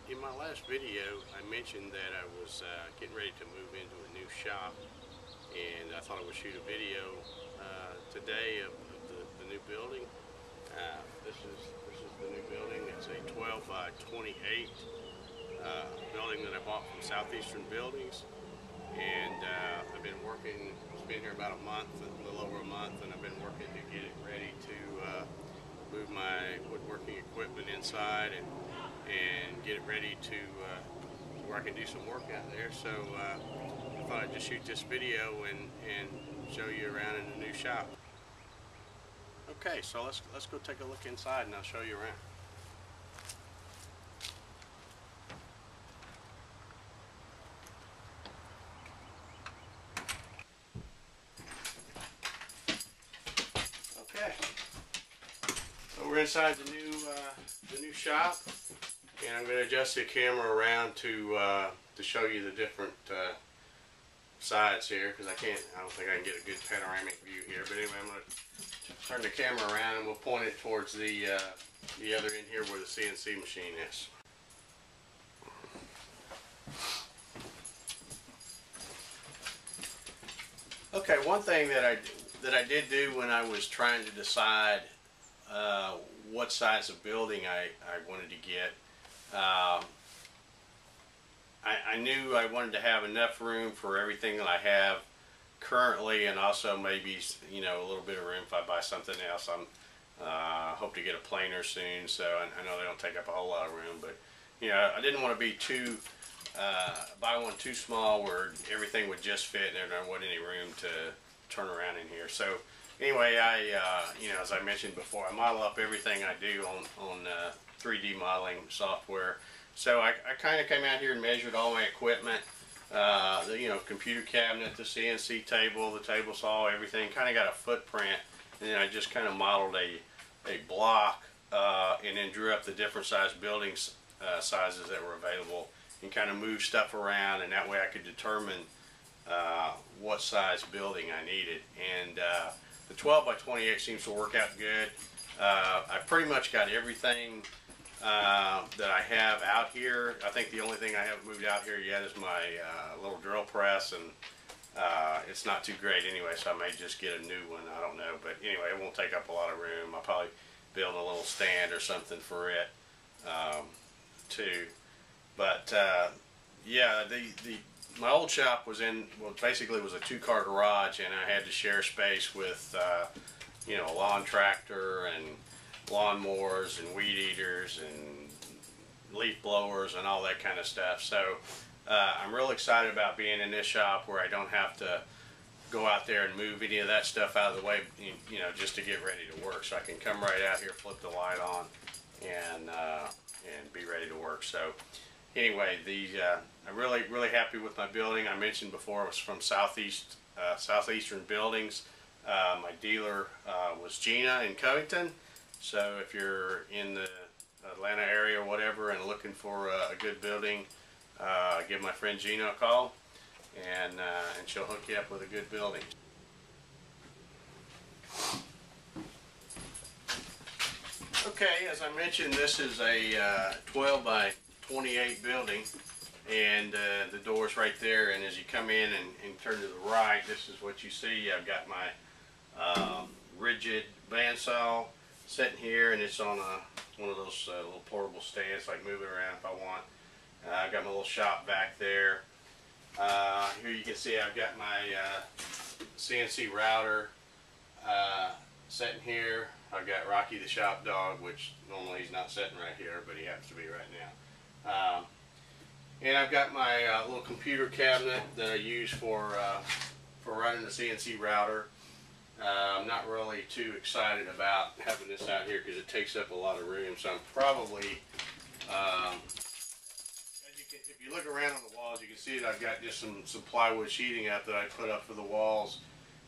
In my last video, I mentioned that I was getting ready to move into a new shop, and I thought I would shoot a video today of the new building. This is the new building. It's a 12 by 28 building that I bought from Southeastern Buildings, and I've been working. It's been here about a month, a little over a month, and I've been working to get it ready to move my woodworking equipment inside and get it ready to where I can do some work out there. So I thought I'd just shoot this video and show you around in the new shop. Okay, so let's go take a look inside and I'll show you around. Okay, so we're inside the new shop, and I'm going to adjust the camera around to show you the different sides here, because I don't think I can get a good panoramic view here. But anyway, I'm going to turn the camera around and we'll point it towards the other end here where the CNC machine is. Okay, one thing that I did do when I was trying to decide what size of building I wanted to get, I knew I wanted to have enough room for everything that I have currently, and also maybe a little bit of room if I buy something else. I hope to get a planer soon, so I know they don't take up a whole lot of room, but I didn't want to be buy one too small where everything would just fit and there wasn't any room to turn around in here. So anyway, as I mentioned before, I model up everything I do on 3D modeling software. So I kind of came out here and measured all my equipment, the computer cabinet, the CNC table, the table saw, everything. Kind of got a footprint, and then I just kind of modeled a block and then drew up the different size buildings sizes that were available, and kind of moved stuff around, and that way I could determine what size building I needed. And the 12 by 28 seems to work out good. I pretty much got everything that I have out here. I think the only thing I haven't moved out here yet is my little drill press, and it's not too great anyway, so I may just get a new one. I don't know, but anyway, it won't take up a lot of room. I'll probably build a little stand or something for it too. But yeah, my old shop was basically was a two-car garage, and I had to share space with a lawn tractor and lawnmowers and weed eaters and leaf blowers and all that kind of stuff. So I'm real excited about being in this shop where I don't have to go out there and move any of that stuff out of the way, just to get ready to work. So I can come right out here, flip the light on, and be ready to work. So anyway, I'm really happy with my building. I mentioned before it was from Southeastern Buildings. My dealer was Gina in Covington. So if you're in the Atlanta area or whatever and looking for a good building, give my friend Gina a call, and she'll hook you up with a good building. Okay, as I mentioned, this is a 12 by 28 building, and the door's right there, and as you come in and turn to the right, this is what you see. I've got my rigid bandsaw sitting here, and it's on one of those little portable stands, like move it around if I want. I've got my little shop back there. Here you can see I've got my CNC router sitting here. I've got Rocky the shop dog, which normally he's not sitting right here, but he happens to be right now. And I've got my little computer cabinet that I use for running the CNC router. I'm not really too excited about having this out here because it takes up a lot of room. So I'm probably, if you look around on the walls, you can see that I've got just some plywood sheeting up that I put up for the walls.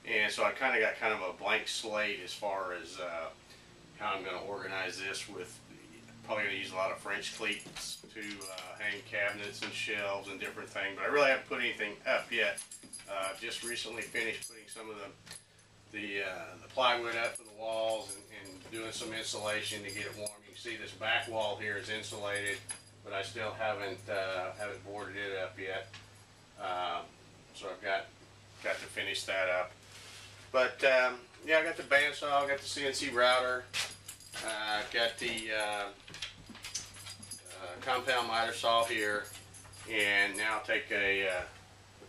And so I kind of got kind of a blank slate as far as how I'm going to organize this. With probably going to use a lot of French cleats to hang cabinets and shelves and different things. But I really haven't put anything up yet. I've just recently finished putting some of the plywood up for the walls and doing some insulation to get it warm. You can see this back wall here is insulated but I still haven't boarded it up yet. So I've got to finish that up. But yeah, I got the bandsaw, got the CNC router, got the compound miter saw here, and now I'll take a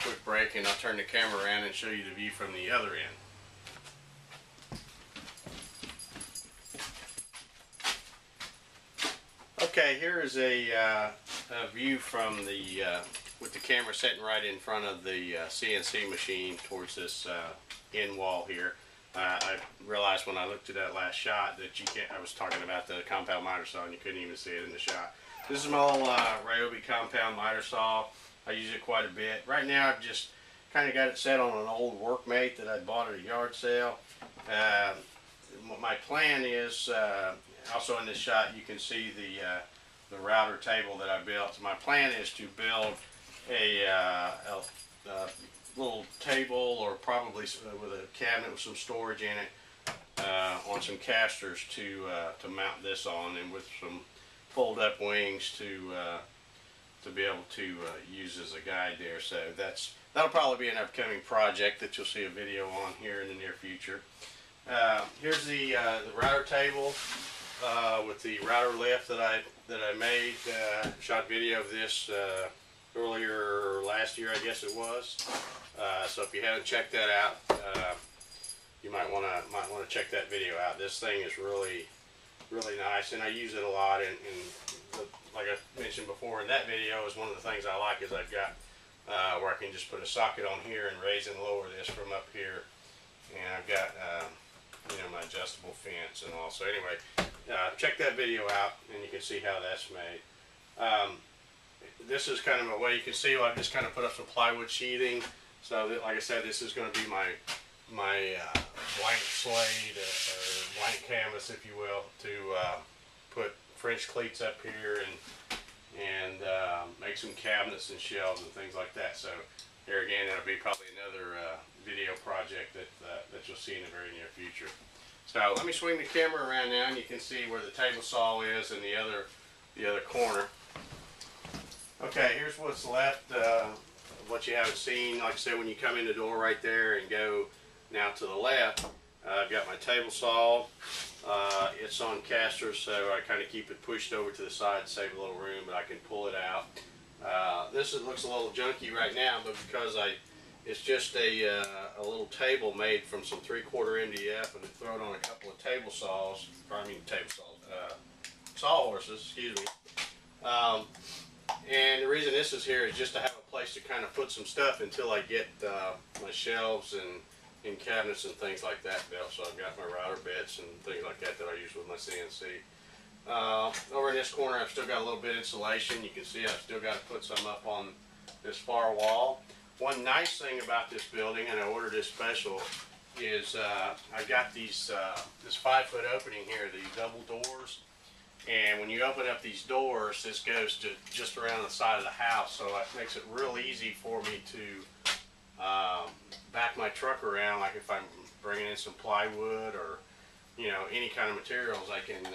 quick break and I'll turn the camera around and show you the view from the other end. Okay, here is a view from the with the camera sitting right in front of the CNC machine towards this end wall here. I realized when I looked at that last shot that you can't. I was talking about the compound miter saw and you couldn't even see it in the shot. This is my old Ryobi compound miter saw. I use it quite a bit. Right now I've just kind of got it set on an old workmate that I bought at a yard sale. My plan is, also in this shot you can see the router table that I built. So my plan is to build a little table, or probably with a cabinet with some storage in it, on some casters to mount this on, and with some fold up wings to be able to use as a guide there. So that'll probably be an upcoming project that you'll see a video on here in the near future. Here's the router table with the router lift that I made. Shot video of this earlier last year, I guess it was. So if you haven't checked that out, you might want to check that video out. This thing is really nice, and I use it a lot. And like I mentioned before in that video, is one of the things I like is I've got where I can just put a socket on here and raise and lower this from up here, and I've got you know, my adjustable fence and all. So anyway, check that video out and you can see how that's made. This is kind of a way you can see. I've just kind of put up some plywood sheathing. So that, like I said, this is going to be my blank slate or blank canvas, if you will, to put French cleats up here and make some cabinets and shelves and things like that. So here again, that'll be probably another video project that you'll see in the very near future. So let me swing the camera around now, and you can see where the table saw is in the other corner. Okay, here's what's left. What you haven't seen, like I said, when you come in the door right there and go now to the left, I've got my table saw. It's on casters, so I kind of keep it pushed over to the side to save a little room, but I can pull it out. This looks a little junky right now, but because it's just a little table made from some 3/4 MDF, and throw it on a couple of table saws, or I mean table saws, sawhorses, excuse me. And the reason this is here is just to have a place to kind of put some stuff until I get my shelves and cabinets and things like that built. So I've got my router bits and things like that I use with my CNC. Over in this corner, I've still got a little bit of insulation. You can see I've still got to put some up on this far wall. One nice thing about this building, and I ordered this special, is I've got these this 5-foot opening here, these double doors. And when you open up these doors, this goes to just around the side of the house, so it makes it real easy for me to back my truck around. Like if I'm bringing in some plywood or, you know, any kind of materials, I can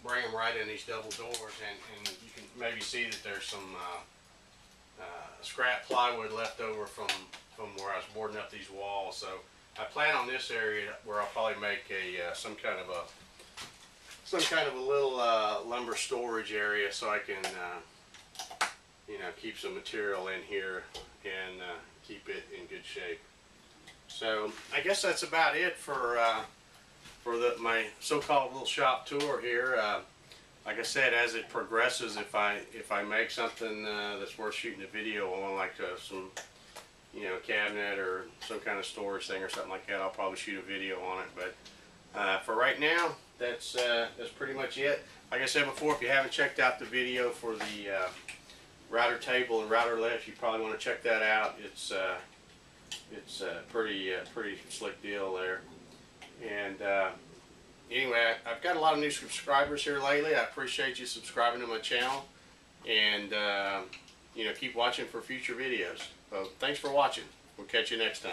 bring them right in these double doors, and you can maybe see that there's some scrap plywood left over from where I was boarding up these walls. So I plan on this area where I'll probably make some kind of a little lumber storage area, so I can you know, keep some material in here and keep it in good shape. So I guess that's about it for my so-called little shop tour here. Like I said, as it progresses, if I make something that's worth shooting a video on, like some, you know, cabinet or some kind of storage thing or something like that, I'll probably shoot a video on it. But for right now, that's pretty much it. Like I said before, if you haven't checked out the video for the router table and router lift, you probably want to check that out. It's a pretty slick deal there. And anyway, I've got a lot of new subscribers here lately. I appreciate you subscribing to my channel, and you know, keep watching for future videos. So thanks for watching. We'll catch you next time.